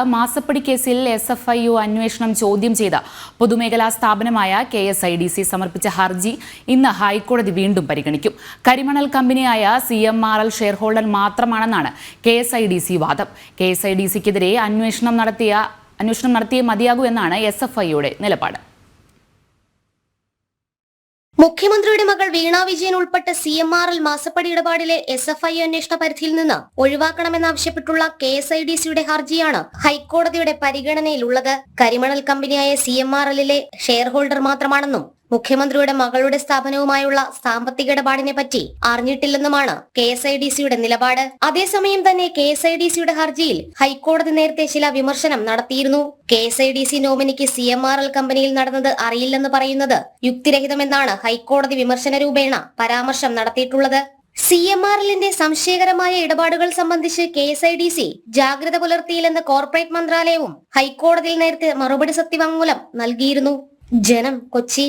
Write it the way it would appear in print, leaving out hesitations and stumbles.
മാസപ്പടി കേസിൽ SFIU അന്വേഷണം ചോദ്യം ചെയ്ത പൊതുമേഖലാ സ്ഥാപനമായ KSIDC സമർപ്പിച്ച ഹർജി ഇന്ന് ഹൈക്കോടതി വീണ്ടും പരിഗണിക്കും. കരിമണൽ കമ്പനിയായ CMRL ഷെയർ ഹോൾഡർ മാത്രമാണെന്നാണ് KSIDC വാദം. KSIDCക്കെതിരെ അന്വേഷണം നടത്തിയേ മതിയാകൂ എന്നാണ് SFIയുടെ നിലപാട്. മുഖ്യമന്ത്രിയുടെ മകൾ വീണ വിജയൻ ഉൾപ്പെട്ട CMRL മാസപ്പടി ഇടപാടിലെ SFIU അന്വേഷണ പരിധിയിൽ നിന്ന് ഒഴിവാക്കണമെന്നാവശ്യപ്പെട്ടുള്ള KSIDCയുടെ ഹർജിയാണ് ഹൈക്കോടതിയുടെ പരിഗണനയിലുള്ളത്. കരിമണൽ കമ്പനിയായ CMRLലെ ഷെയർ ഹോൾഡർ മാത്രമാണെന്നും മുഖ്യമന്ത്രിയുടെ മകളുടെ സ്ഥാപനവുമായുള്ള സാമ്പത്തിക ഇടപാടിനെ പറ്റി അറിഞ്ഞിട്ടില്ലെന്നുമാണ് KSIDCയുടെ നിലപാട്. അതേസമയം തന്നെ KSIDCയുടെ ഹർജിയിൽ ഹൈക്കോടതി നേരത്തെ ചില വിമർശനം നടത്തിയിരുന്നു. KSIDC നോമിനിക്ക് CMRL കമ്പനിയിൽ നടന്നത് അറിയില്ലെന്ന് പറയുന്നത് യുക്തിരഹിതമെന്നാണ് ഹൈക്കോടതി വിമർശന രൂപേണ പരാമർശം നടത്തിയിട്ടുള്ളത്. CMRLന്റെ സംശയകരമായ ഇടപാടുകൾ സംബന്ധിച്ച് KSIDC ജാഗ്രത പുലർത്തിയില്ലെന്ന് കോർപ്പറേറ്റ് മന്ത്രാലയവും ഹൈക്കോടതിയിൽ നേരത്തെ മറുപടി സത്യവാങ്മൂലം നൽകിയിരുന്നു. ജനം, കൊച്ചി.